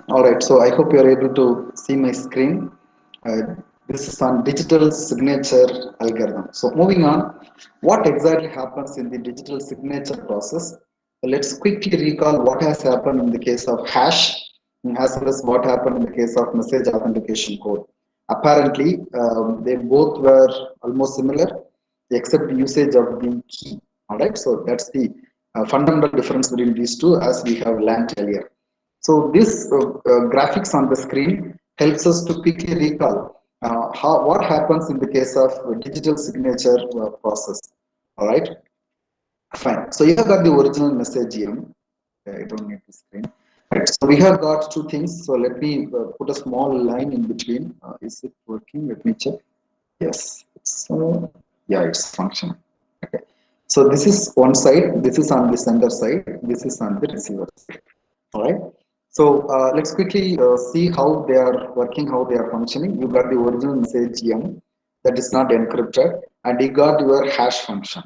All right, so I hope you're able to see my screen. This is on digital signature algorithm. So moving on, what exactly happens in the digital signature process? Let's quickly recall what has happened in the case of hash as well as what happened in the case of message authentication code. Apparently, they both were almost similar except the usage of the key. All right, so that's the fundamental difference between these two as we have learned earlier. So this graphics on the screen helps us to quickly recall what happens in the case of digital signature process. All right, fine. So you have got the original message here. I don't need the screen. Right. So we have got two things. So let me put a small line in between. Is it working? Let me check. Yes. So yeah, it's functioning. Okay. So this is one side. This is on the sender side. This is on the receiver side. All right. So let's quickly see how they are working, how they are functioning. You got the original message M that is not encrypted, and you got your hash function.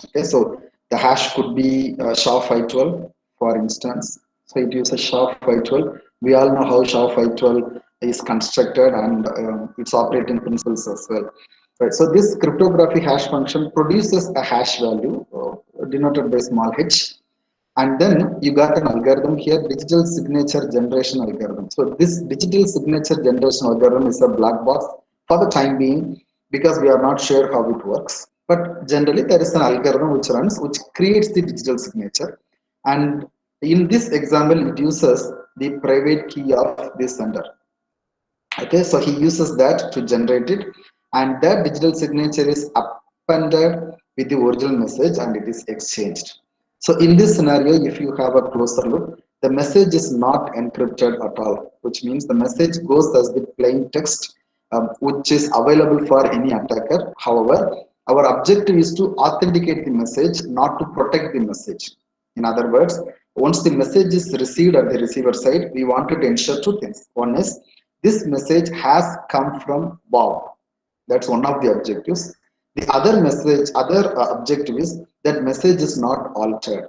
Okay, so the hash could be SHA-512, for instance. So it uses SHA-512. We all know how SHA-512 is constructed and its operating principles as well. Right. So this cryptography hash function produces a hash value denoted by small h, and then you got an algorithm here, digital signature generation algorithm. So this digital signature generation algorithm is a black box for the time being because we are not sure how it works. But generally there is an algorithm which runs, which creates the digital signature. And in this example, it uses the private key of the sender. Okay, so he uses that to generate it, and that digital signature is appended with the original message and it is exchanged. So in this scenario, if you have a closer look, the message is not encrypted at all, which means the message goes as the plain text, which is available for any attacker. However, our objective is to authenticate the message, not to protect the message. In other words, once the message is received at the receiver side, we wanted to ensure two things. One is this message has come from Bob. That's one of the objectives. The other objective is that message is not altered.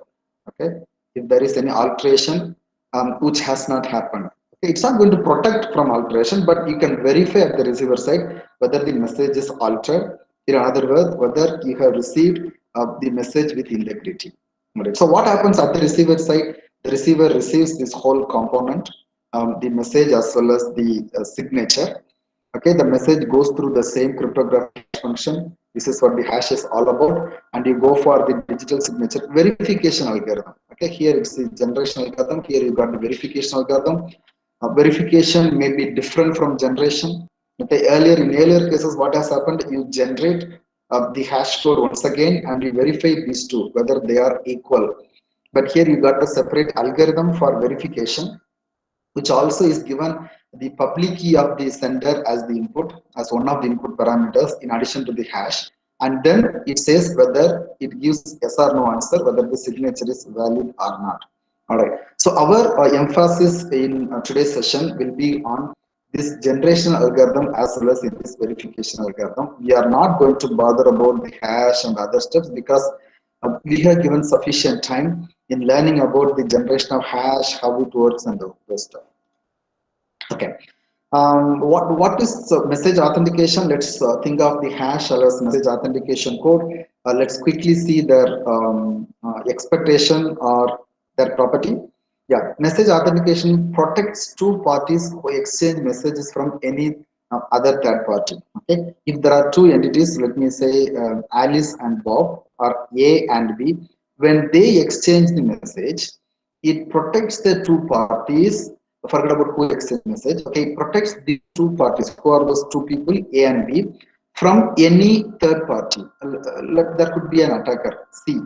Okay, if there is any alteration which has not happened, okay, it's not going to protect from alteration, but you can verify at the receiver side whether the message is altered. In other words, whether you have received the message with integrity. Right. So what happens at the receiver side? The receiver receives this whole component, the message as well as the signature. Okay, the message goes through the same cryptographic function. This is what the hash is all about, and you go for the digital signature verification algorithm. Okay, here it's the generation algorithm. Here you got the verification algorithm. Verification may be different from generation. Okay, in earlier cases, what has happened? You generate the hash code once again, and you verify these two whether they are equal. But here you got a separate algorithm for verification, which also is given the public key of the sender as the input, as one of the input parameters in addition to the hash. And then it says whether it gives yes or no answer, whether the signature is valid or not. All right. So our emphasis in today's session will be on this generation algorithm as well as in this verification algorithm. We are not going to bother about the hash and other steps because we have given sufficient time in learning about the generation of hash, how it works, and those stuff. Okay. What is message authentication? Let's think of the hash as message authentication code. Let's quickly see their expectation or their property. Yeah, message authentication protects two parties who exchange messages from any other third party. Okay, if there are two entities, let me say Alice and Bob, or A and B, when they exchange the message, it protects the two parties. Forget about who exchange message. Okay, it protects the two parties. Who are those two people, A and B, from any third party? There could be an attacker, C.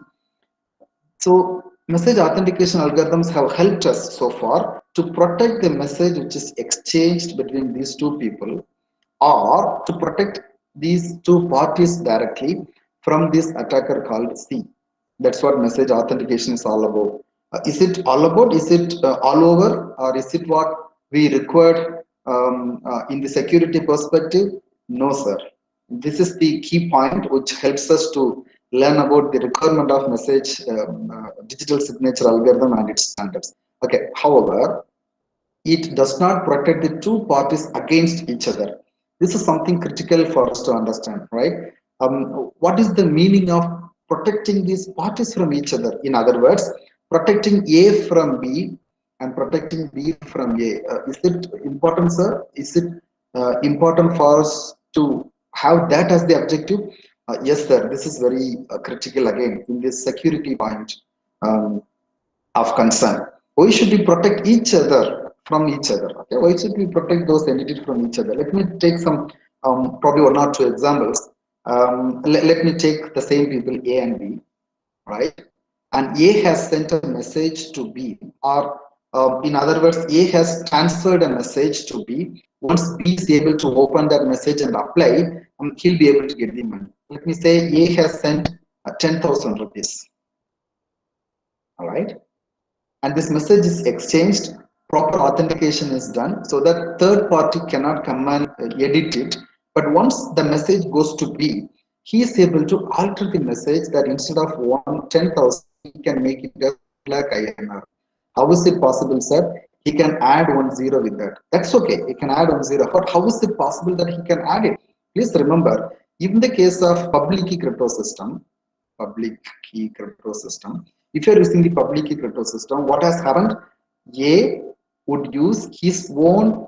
So message authentication algorithms have helped us so far to protect the message which is exchanged between these two people, or to protect these two parties directly from this attacker called C. That's what message authentication is all about. Is it all about? Is it all over? Or is it what we required in the security perspective? No, sir. This is the key point which helps us to learn about the requirement of message digital signature algorithm and its standards. Okay, however, it does not protect the two parties against each other. This is something critical for us to understand, right? What is the meaning of protecting these parties from each other? In other words, protecting A from B and protecting B from A. Is it important, sir? Is it important for us to have that as the objective? Yes, sir. This is very critical again in this security point. Um, of concern. Why should we protect each other from each other? Okay, why should we protect those entities from each other? Let me take some probably one or two examples. Let me take the same people A and B, right? And A has sent a message to B, or in other words, A has transferred a message to B. Once B is able to open that message and apply, he'll be able to get the money. Let me say A has sent 10,000 rupees, all right? And this message is exchanged, proper authentication is done so that third party cannot come and edit it. But once the message goes to B, he is able to alter the message that instead of 10,000 he can make it as 1 lakh INR. How is it possible, sir? He can add 10 with that. That's okay, he can add 10, but how is it possible that he can add it? Please remember, in the case of public key crypto system, public key crypto system. If you are using the public key crypto system, what has happened? A would use his own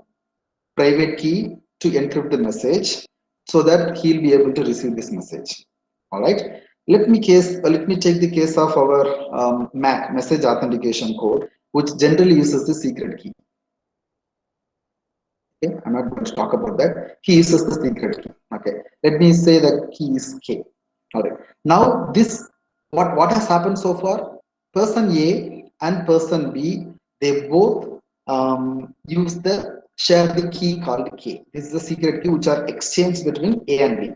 private key to encrypt the message so that he'll be able to receive this message. All right. Let me take the case of our MAC message authentication code, which generally uses the secret key. Okay, I'm not going to talk about that. He uses the secret key. Okay, let me say that key is K. All right. Now this what has happened so far? Person A and person B, they both use the share the key called K. This is the secret key which are exchanged between A and B.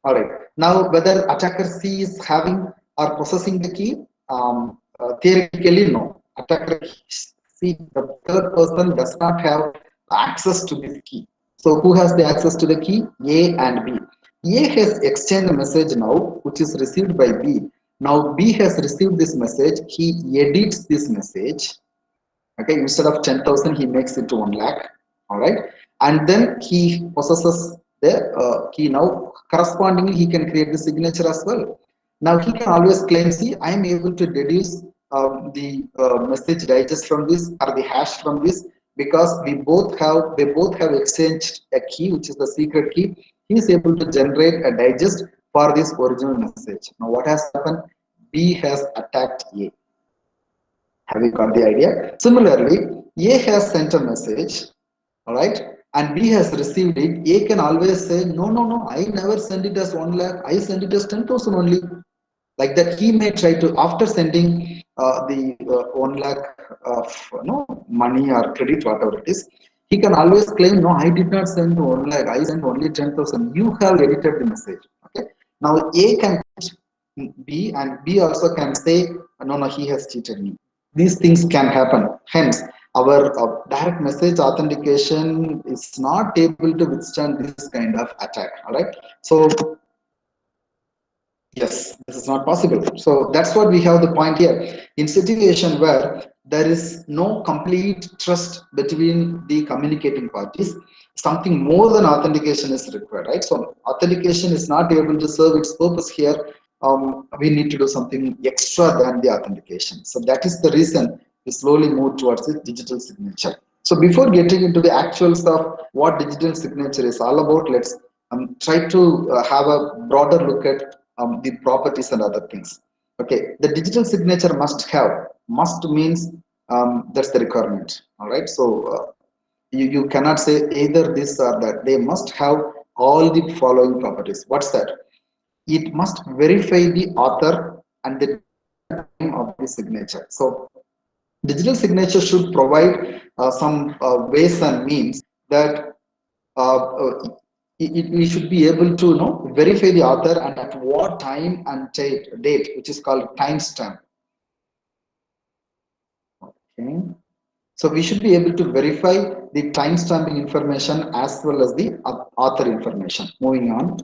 All right. Now whether attacker C is having or possessing the key, theoretically no. Attacker C, the third person does not have access to this key. So who has the access to the key? A and B. A has exchanged a message now, which is received by B. Now B has received this message. He edits this message. Okay, instead of 10,000, he makes it to 1 lakh. All right, and then he possesses the key. Now, correspondingly, he can create the signature as well. Now he can always claim, see, I am able to deduce the message digest from this or the hash from this because they both have exchanged a key, which is the secret key. He is able to generate a digest for this original message. Now, what has happened? B has attacked A. Have you got the idea? Similarly, A has sent a message, all right, and B has received it. A can always say, no, no, no, I never sent it as 1 lakh, I sent it as 10,000 only. Like that, he may try to, after sending the 1 lakh of money or credit, whatever it is, he can always claim, no, I did not send 1 lakh, I sent only 10,000. You have edited the message. Okay. Now, A can B and B also can say, no, no, he has cheated me. These things can happen. Hence, our direct message authentication is not able to withstand this kind of attack. All right. So yes, this is not possible. So that's what we have the point here. In situation where there is no complete trust between the communicating parties, something more than authentication is required, right? So authentication is not able to serve its purpose here. We need to do something extra than the authentication. So that is the reason we slowly move towards the digital signature. So before getting into the actual stuff, what digital signature is all about, let's try to have a broader look at the properties and other things. Okay, the digital signature must means that's the requirement. All right, so you cannot say either this or that. They must have all the following properties. What's that? It must verify the author and the time of the signature. So digital signature should provide some ways and means that we should be able to verify the author and at what time and date, which is called timestamp. Okay, so we should be able to verify the timestamping information as well as the author information. Moving on,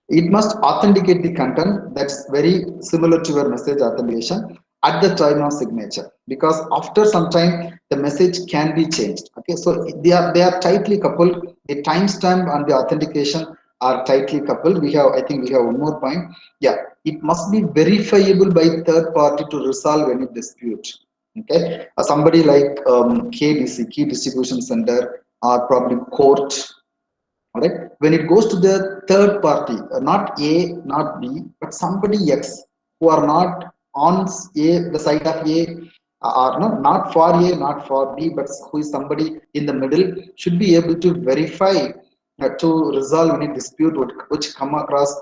it must authenticate the content. That's very similar to your message authentication. at the time of signature, because after some time the message can be changed. Okay, so they are tightly coupled. The timestamp and the authentication are tightly coupled. I think we have one more point. Yeah, it must be verifiable by third party to resolve any dispute. Okay, somebody like KDC, key distribution center, or probably court. All right, when it goes to the third party, not A, not B, but somebody X, who are not on A, the side of A, or not for A, not for B, but who is somebody in the middle, should be able to verify to resolve any dispute which come across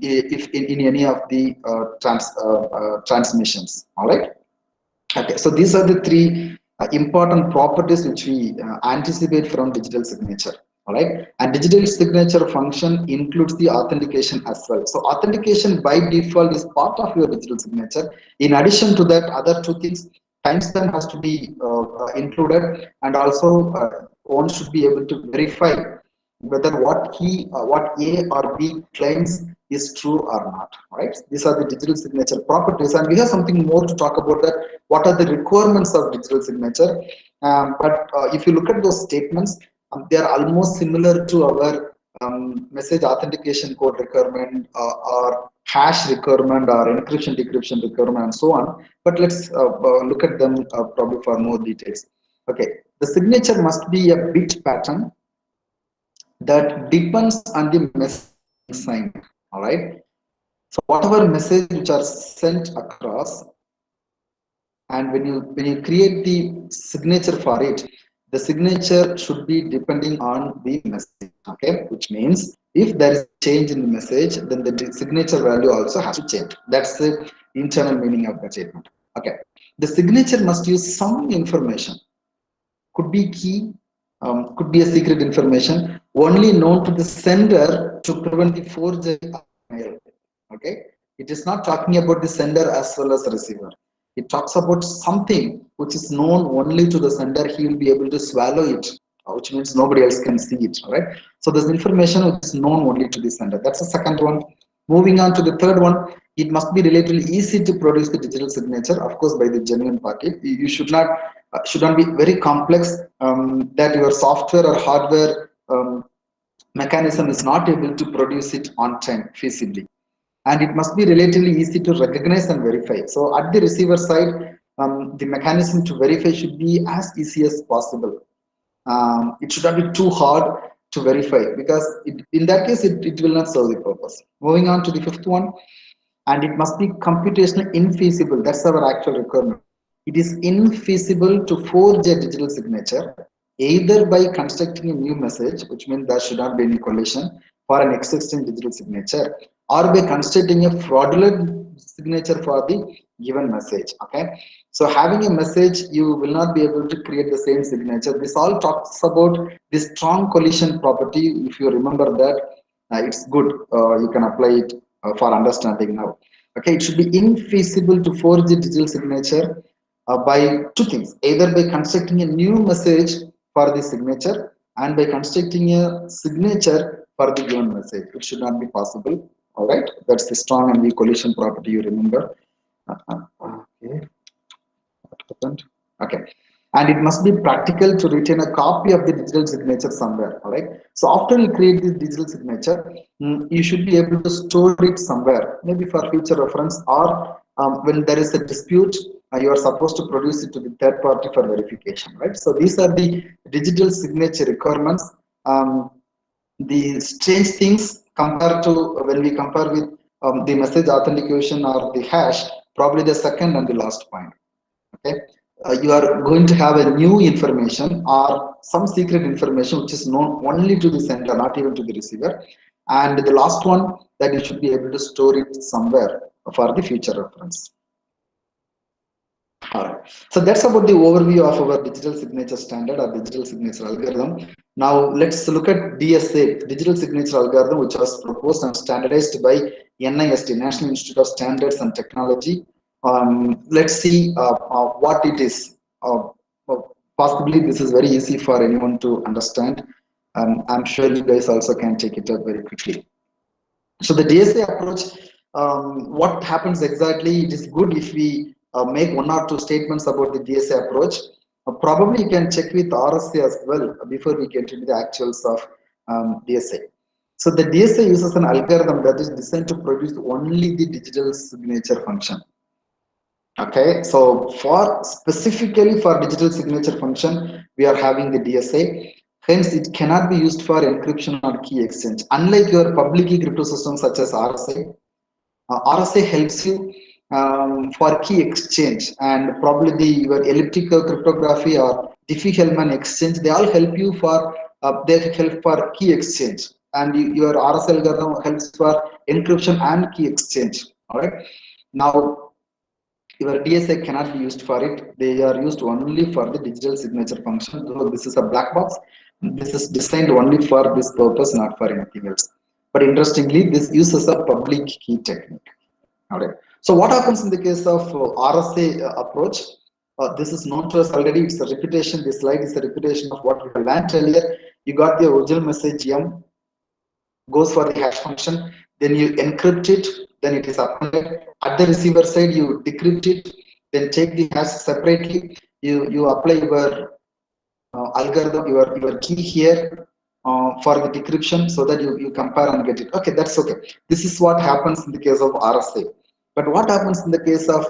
if in any of the transmissions. All right. Okay, so these are the three important properties which we anticipate from digital signature. All right, and digital signature function includes the authentication as well. So authentication by default is part of your digital signature. In addition to that, other two things, timestamp has to be included, and also one should be able to verify whether what A or B claims is true or not. Right? These are the digital signature properties, and we have something more to talk about that. What are the requirements of digital signature? But if you look at those statements, they are almost similar to our message authentication code requirement, or hash requirement, or encryption decryption requirement, and so on. But let's look at them probably for more details. Okay, the signature must be a bit pattern that depends on the message being signed. All right. So whatever message which are sent across, and when you create the signature for it, the signature should be depending on the message. Okay, which means if there is a change in the message, then the signature value also has to change. That's the internal meaning of the statement. Okay, the signature must use some information, could be key, could be a secret information only known to the sender to prevent the forgery of mail. Okay, it is not talking about the sender as well as the receiver. It talks about something which is known only to the sender. He will be able to swallow it, which means nobody else can see it. All right. So this information which is known only to the sender. That's the second one. Moving on to the third one, it must be relatively easy to produce the digital signature, of course, by the genuine party. You should not be very complex, that your software or hardware mechanism is not able to produce it on time feasibly, and it must be relatively easy to recognize and verify. So at the receiver side, the mechanism to verify should be as easy as possible. It should not be too hard to verify, because in that case it will not serve the purpose. Moving on to the fifth one, and it must be computationally infeasible. That's our actual requirement. It is infeasible to forge a digital signature either by constructing a new message, which means there should not be any collision for an existing digital signature, or by constructing a fraudulent signature for the given message. Okay, so having a message, you will not be able to create the same signature. This all talks about the strong collision property. If you remember that, it's good. You can apply it for understanding now. Okay, it should be infeasible to forge a digital signature by two things: either by constructing a new message for the signature, and by constructing a signature for the given message. It should not be possible. All right, that's the strong and weak collision property. You remember? Okay. What happened? Okay. And it must be practical to retain a copy of the digital signature somewhere. All right. So after you create this digital signature, you should be able to store it somewhere, maybe for future reference, or when there is a dispute, you are supposed to produce it to the third party for verification. Right. So these are the digital signature requirements. The strange things compared to when we compare with the message authentication or the hash, probably the second and the last point. Okay, you are going to have a new information or some secret information which is known only to the sender, not even to the receiver, and the last one, that you should be able to store it somewhere for the future reference. All right. So that's about the overview of our digital signature standard or digital signature algorithm. Now let's look at DSA, digital signature algorithm, which was proposed and standardized by NIST, National Institute of Standards and Technology. Let's see what it is. Possibly this is very easy for anyone to understand. I'm sure you guys also can take it up very quickly. So the DSA approach what happens exactly, it is good if we make one or two statements about the DSA approach. Probably you can check with RSA as well before we get into the actuals of DSA. So the DSA uses an algorithm that is designed to produce only the digital signature function. Okay, so for specifically for digital signature function, we are having the DSA. Hence, it cannot be used for encryption or key exchange. Unlike your public key crypto systems such as RSA, RSA helps you for key exchange, and probably your elliptical cryptography or Diffie-Hellman exchange. They all help you for they help for key exchange, and your RSA algorithm helps for encryption and key exchange. All right. Now your DSA cannot be used for it. They are used only for the digital signature function. So this is a black box. This is designed only for this purpose, not for anything else. But interestingly, this uses a public key technique. All right. So what happens in the case of RSA approach? This is known to us already. It's a repetition. This slide is a repetition of what we have learned earlier. You got the original message M goes for the hash function, then you encrypt it, then it is appended. At the receiver side, you decrypt it, then take the hash separately. You apply your algorithm, your key here for the decryption so that you compare and get it. Okay, that's okay. This is what happens in the case of RSA. But what happens in the case of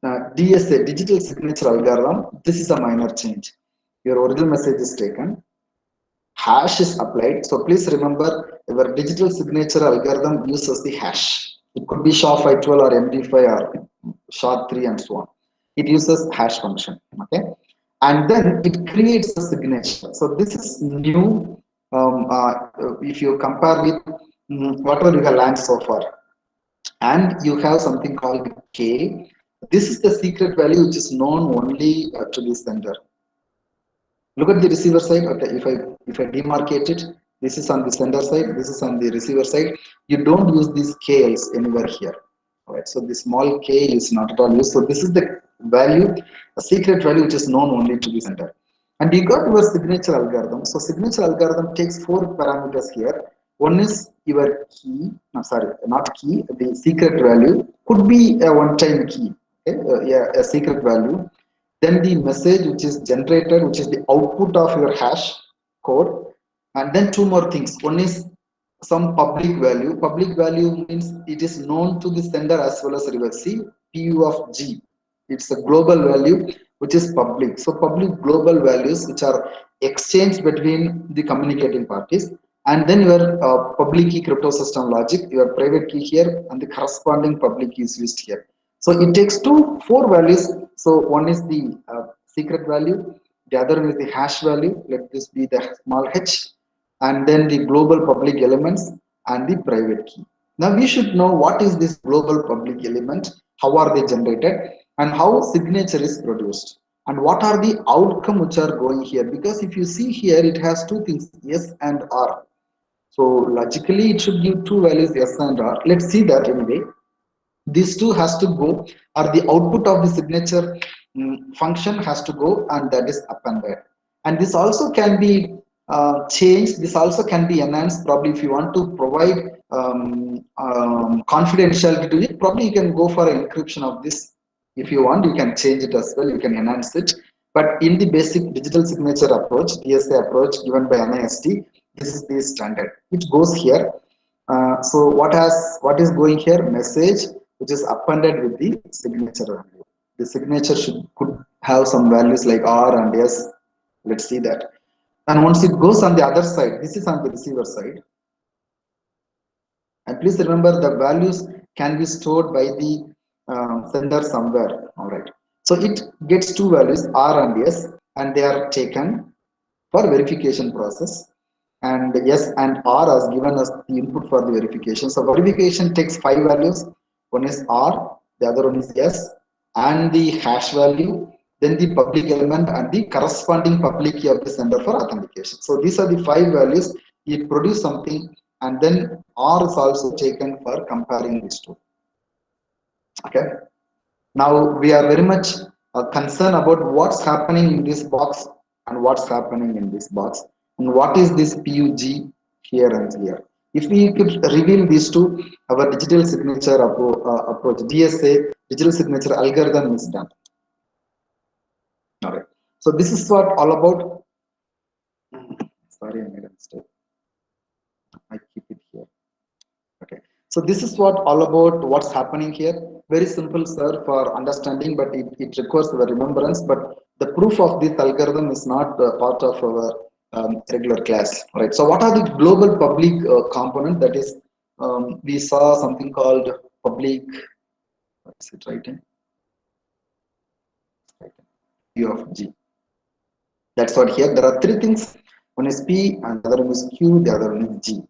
DSA, digital signature algorithm? This is a minor change. Your original message is taken, hash is applied. So please remember your digital signature algorithm uses the hash. It could be SHA-512 or MD5 or SHA-3 and so on. It uses hash function. Okay, and then it creates a signature. So this is new. If you compare with whatever you have learned so far, and you have something called K. This is the secret value which is known only to the sender. Look at the receiver side. Okay, if I demarcate it, this is on the sender side, this is on the receiver side. You don't use these KLs anywhere here. All right, so the small k is not at all used. So this is the value, a secret value which is known only to the sender. And you got your signature algorithm. So signature algorithm takes four parameters here. One is your key. No, sorry, not key. The secret value could be a one-time key. Okay, yeah, a secret value. Then the message which is generated, which is the output of your hash code, and then two more things. One is some public value. Public value means it is known to the sender as well as receiver. See, PU of G. It's a global value which is public. So public global values which are exchanged between the communicating parties, and then your public key crypto system logic, your private key here, and the corresponding public key is used here. So it takes four values. So one is the secret value, the other one is the hash value. Let this be the small h, and then the global public elements and the private key. Now we should know what is this global public element, how are they generated, and how signature is produced, and what are the outcome which are going here. Because if you see here, it has two things, S and R. So logically, it should give two values, S and R. Let's see that anyway. These two has to go, or the output of the signature function has to go, and that is appended. And this also can be changed. This also can be enhanced. Probably if you want to provide confidentiality to it, probably you can go for encryption of this. If you want, you can change it as well, you can enhance it. But in the basic digital signature approach, DSA approach given by NIST, this is the standard which goes here. So what is going here? Message which is appended with the signature value. The signature could have some values like R and S. Let's see that. And once it goes on the other side, this is on the receiver side. And please remember, the values can be stored by the sender somewhere. All right. So it gets two values, R and S, and they are taken for verification process. And S and R has given us the input for the verification. So verification takes five values. One is R, the other one is S, and the hash value, then the public element and the corresponding public key of the sender for authentication. So these are the five values. It produce something, and then R is also taken for comparing these two. Okay. Now we are very much concerned about what's happening in this box and what's happening in this box, and what is this PUG here and here. If we could reveal these two, our digital signature approach, DSA, digital signature algorithm is done. All right. So this is what all about. Sorry, I made a mistake. I keep it here. Okay. So this is what all about what's happening here. Very simple, sir, for understanding, but it requires the remembrance. But the proof of this algorithm is not part of our regular class, right? So what are the global public component? That is, we saw something called public. What's it writing? P of G. That's what here. There are three things. One is P, and the other one is Q, the other one is G.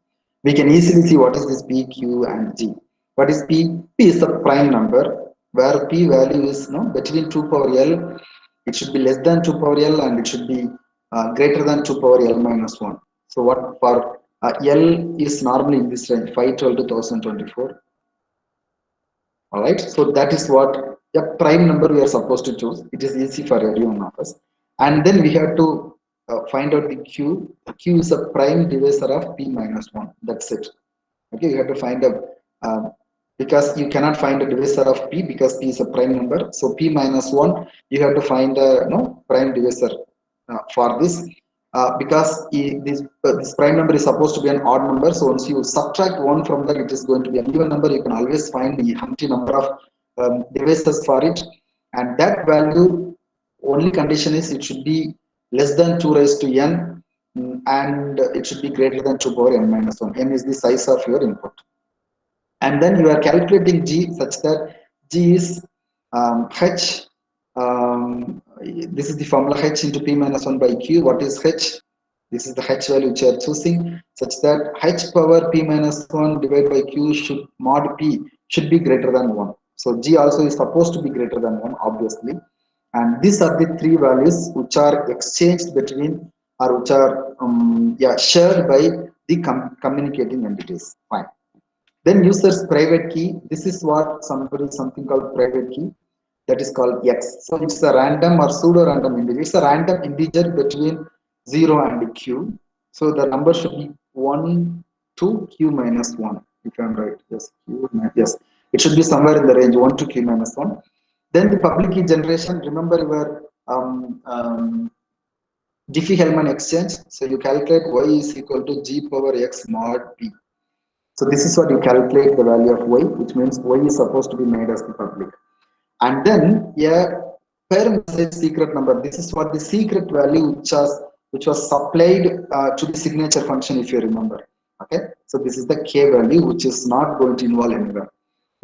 We can easily see what is this P, Q, and G. What is P? P is the prime number, where P value is between 2 power L. It should be less than 2 power L, and it should be greater than 2 power L minus 1. So what for L is normally in this range, 512 to 1024. All right, so that is what the prime number we are supposed to choose. It is easy for every one of us. And then we have to find out the q. Q is a prime divisor of p minus 1. That's it. Okay, you have to find a because you cannot find a divisor of p because p is a prime number. So p minus 1, you have to find a prime divisor for this. Because this prime number is supposed to be an odd number, so once you subtract 1 from that, it is going to be an even number. You can always find the empty number of divisors for it, and that value, only condition is it should be less than 2 raised to n, and it should be greater than 2 power n minus 1. N is the size of your input, and then you are calculating G such that G is H. This is the formula, H into P minus 1 by Q. What is H? This is the H value which you are choosing, such that H power P minus 1 divided by Q should mod P should be greater than 1. So G also is supposed to be greater than 1, obviously. And these are the three values which are exchanged between, or which are shared by the communicating entities. Fine. Then user's private key. This is what something called private key, that is called X. So it's a random or pseudo random integer. It's a random integer between 0 and Q. So the number should be 1 to Q minus 1, if I'm right. Yes, yes. It should be somewhere in the range 1 to Q minus 1. Then the public key generation. Remember your Diffie-Hellman exchange. So you calculate y is equal to g power x mod p. So this is what you calculate the value of y, which means y is supposed to be made as the public. And then a per message secret number. This is what the secret value which was supplied to the signature function, if you remember. Okay, so this is the k value which is not going to involve anywhere.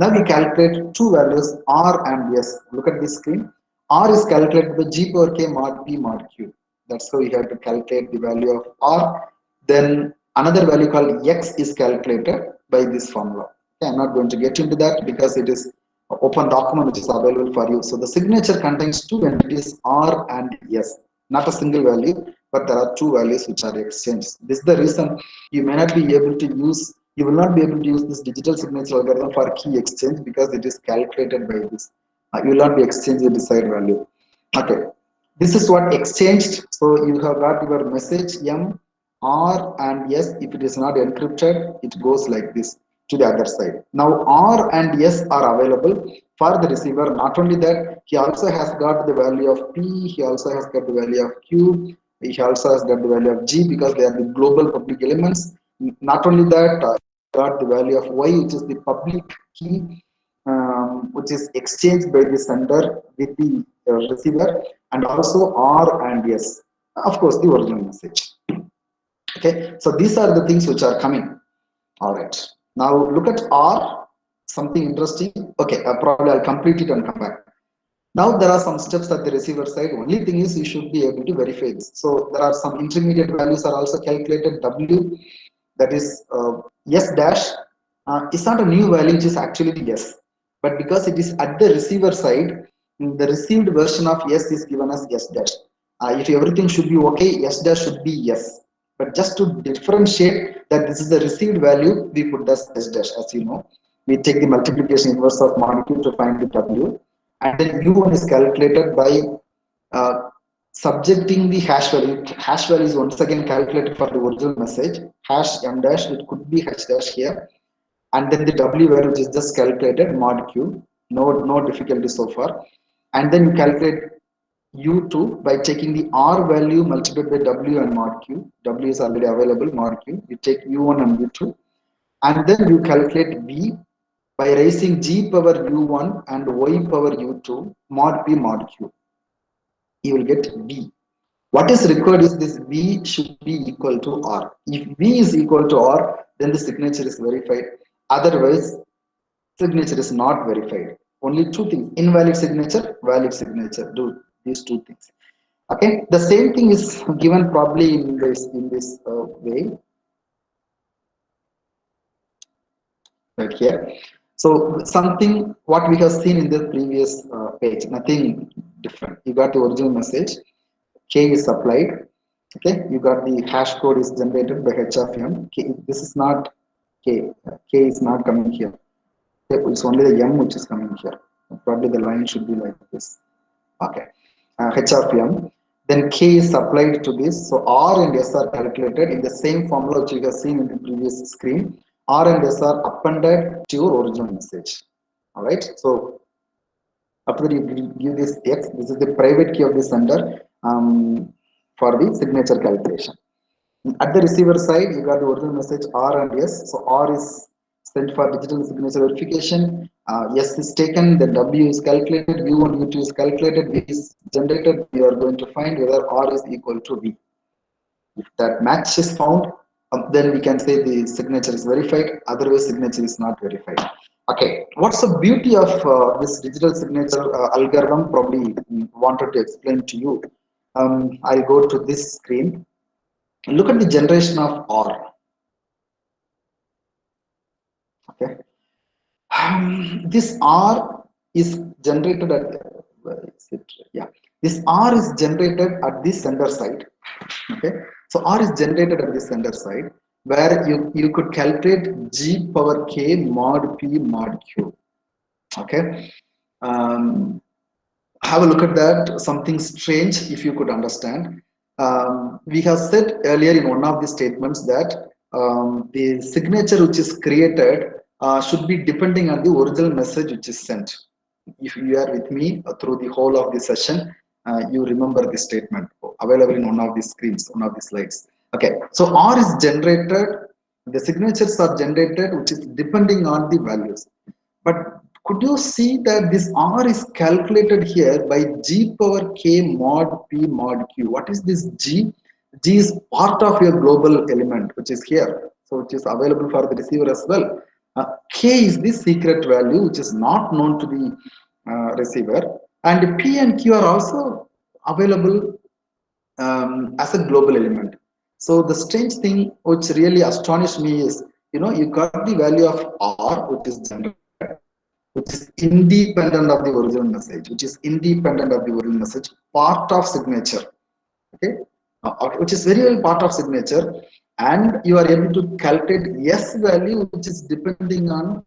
Now we calculate two values r and s. Look at this screen. R is calculated by g power k mod p mod q. That's how we have to calculate the value of r. Then another value called x is calculated by this formula. Okay, I'm not going to get into that because it is open document which is available for you. So the signature contains two entities R and S, not a single value, but there are two values which are exchanged. This is the reason you may not be able to use, you will not be able to use this digital signature algorithm for key exchange because it is calculated by this. You will not be exchanging the desired value. Okay, this is what exchanged. So you have got your message M, R and S. If it is not encrypted, it goes like this to the other side. Now R and S are available for the receiver. Not only that, he also has got the value of P, he also has got the value of Q, he also has got the value of G because they are the global public elements. Not only that, got the value of Y, which is the public key, which is exchanged by the sender with the receiver, and also R and S, of course the original message. Okay, so these are the things which are coming. All right, now look at R, something interesting. Okay, probably I'll complete it and come back. Now there are some steps at the receiver side. Only thing is you should be able to verify this. So there are some intermediate values are also calculated. W, that is S dash, is not a new value, it is actually yes. But because it is at the receiver side, the received version of S is given as S dash. If everything should be okay, S dash should be yes. But just to differentiate that this is the received value, we put as S dash. As you know, we take the multiplication inverse of mod q to find the W, and then U1 is calculated by subjecting the hash value. Hash value is once again calculated for the original message. Hash m dash, it could be hash dash here. And then the W value which is just calculated mod Q. No difficulty so far. And then you calculate U2 by taking the R value multiplied by W and mod Q. W is already available, mod Q. You take U1 and U2. And then you calculate V by raising G power U1 and Y power U2 mod P mod Q. You will get V. What is required is this V should be equal to R. If V is equal to R, then the signature is verified. Otherwise, signature is not verified. Only two things: invalid signature, valid signature. Do these two things. Okay. The same thing is given probably in this way right here. So something what we have seen in the previous page, nothing different. You got the original message. K is applied. Okay, you got the hash code is generated by h of m. K, this is not K. K is not coming here. It's only the m which is coming here. Probably the line should be like this. Okay, h of m. Then K is applied to this. So R and S are calculated in the same formula which you have seen in the previous screen. R and S are appended to your original message. All right. So after you give this X, this is the private key of the sender for the signature calculation. At the receiver side, you got the original message R and S. So R is sent for digital signature verification. S is taken, then W is calculated, U1, U2 is calculated, V is generated. We are going to find whether R is equal to V. If that match is found, then we can say the signature is verified. Otherwise, signature is not verified. Okay, what's the beauty of this digital signature algorithm? Probably wanted to explain to you. I'll go to this screen. Look at the generation of R. Okay, this R is generated at where is it? Yeah, this R is generated at the sender side. Okay, so R is generated at the sender side where you could calculate G power K mod P mod Q. Okay, have a look at that. Something strange if you could understand. We have said earlier in one of the statements that the signature which is created should be depending on the original message which is sent. If you are with me through the whole of the session, you remember this statement available in one of the screens, one of the slides. Okay, so R is generated, the signatures are generated which is depending on the values. But could you see that this R is calculated here by G power K mod P mod Q? What is this G? G is part of your global element, which is here. So which is available for the receiver as well. K is the secret value, which is not known to the receiver. And P and Q are also available as a global element. So the strange thing which really astonished me is, you got the value of R, which is generated, which is independent of the original message, part of signature, okay, which is very well part of signature, and you are able to calculate S value, which is depending on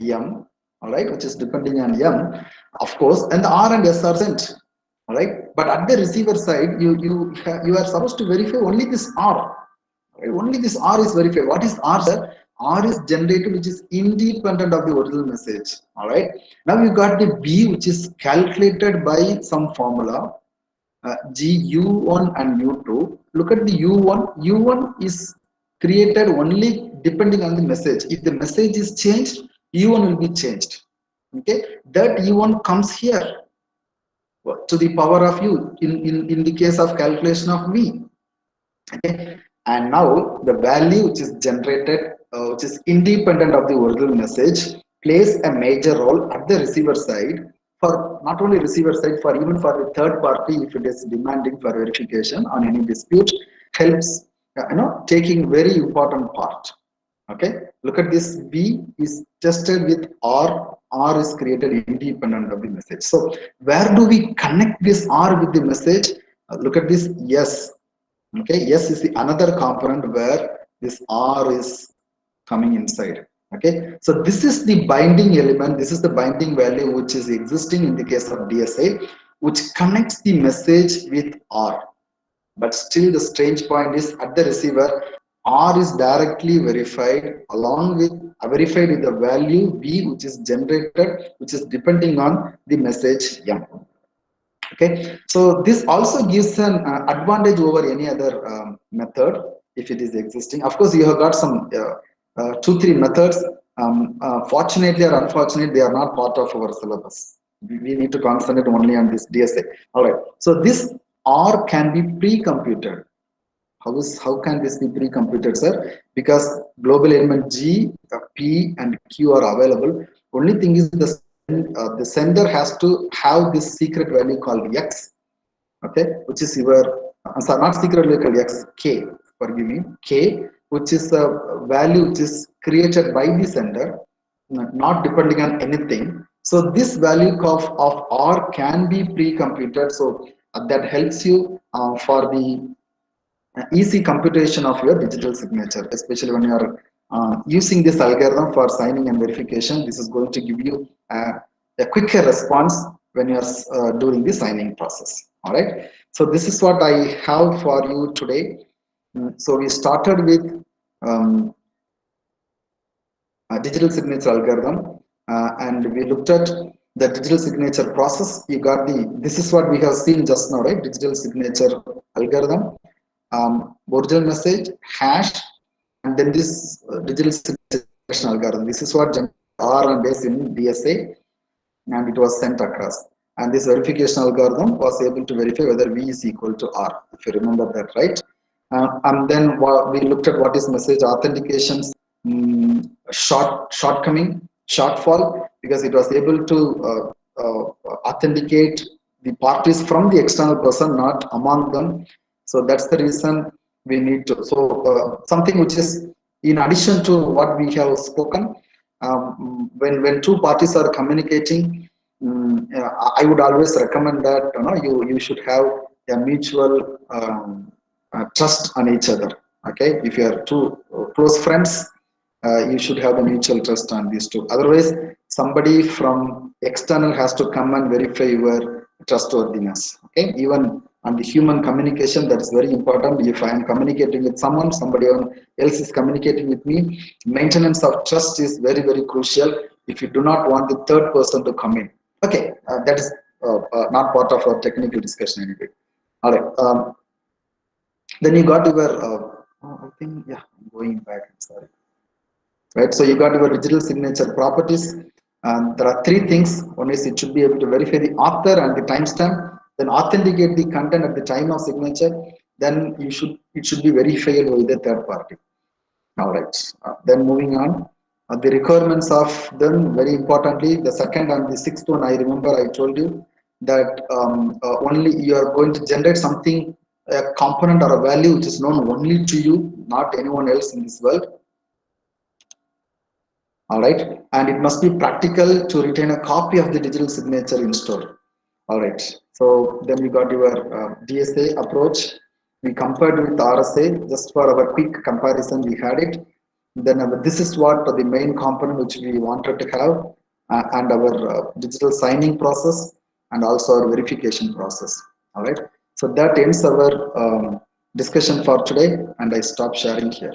M, all right, which is depending on M, of course, and the R and S are sent, all right. But at the receiver side, you are supposed to verify only this R. Right? Only this R is verified. What is R, sir? R is generated, which is independent of the original message. All right. Now you got the B, which is calculated by some formula. G U1 and U2. Look at the U1. U1 is created only depending on the message. If the message is changed, U1 will be changed. Okay. That U1 comes here to the power of U in the case of calculation of V. Okay. And now the value which is generated, which is independent of the original message, plays a major role at the receiver side, for not only receiver side, for even for the third party if it is demanding for verification on any dispute, helps taking very important part. Okay, look at this. B is tested with R. R is created independent of the message. So where do we connect this R with the message? Look at this. Yes. Okay, yes is the another component where this R is coming inside. Okay, so this is the binding element, this is the binding value which is existing in the case of DSA. which connects the message with R. But still, the strange point is at the receiver, R is directly verified along with verified with the value B, which is generated, which is depending on the message M. Okay, so this also gives an advantage over any other method if it is existing. Of course, you have got some 2 3 methods. Fortunately or unfortunately, they are not part of our syllabus. We need to concentrate only on this DSA. All right, so this R can be pre-computed. How can this be pre-computed, sir? Because global element G, P, and Q are available. Only thing is the sender has to have this secret value called X, okay, which is your sorry, not secret value called X, K. Forgive me, K, which is a value which is created by the sender, not depending on anything. So this value of R can be pre-computed. So that helps you for the easy computation of your digital signature, especially when you are using this algorithm for signing and verification. This is going to give you a quicker response when you are doing the signing process. All right. So this is what I have for you today. So we started with um, digital signature algorithm, and we looked at the digital signature process. You got this is what we have seen just now, right? Digital signature algorithm, original message, hash, and then this digital signature algorithm. This is what R and S in DSA, and it was sent across. And this verification algorithm was able to verify whether V is equal to R, if you remember that, right? And then we looked at what is message authentications shortfall, because it was able to authenticate the parties from the external person, not among them. So that's the reason we need to. So something which is in addition to what we have spoken, when two parties are communicating, I would always recommend that you should have a mutual trust on each other. Okay, if you are two close friends, you should have a mutual trust on these two. Otherwise, somebody from external has to come and verify your trustworthiness. Okay, even on the human communication, that is very important. If I am communicating with someone, somebody else is communicating with me, maintenance of trust is very, very crucial if you do not want the third person to come in. Okay, that is not part of our technical discussion anyway. All right. Then you got your, I think, yeah, I'm going back. I'm sorry. Right, so you got your digital signature properties. There are 3 things. One is it should be able to verify the author and the timestamp, then authenticate the content at the time of signature. Then it should be verifiable with the third party. All right. Then moving on, the requirements of them, very importantly, the second and the sixth one, I remember I told you that only you are going to generate something, a component or a value which is known only to you, not anyone else in this world. All right, and it must be practical to retain a copy of the digital signature in store. All right, so then we got your DSA approach. We compared with RSA just for our quick comparison. We had it. Then this is what the main component which we wanted to have, and our digital signing process, and also our verification process. All right, so that ends our discussion for today, and I stop sharing here.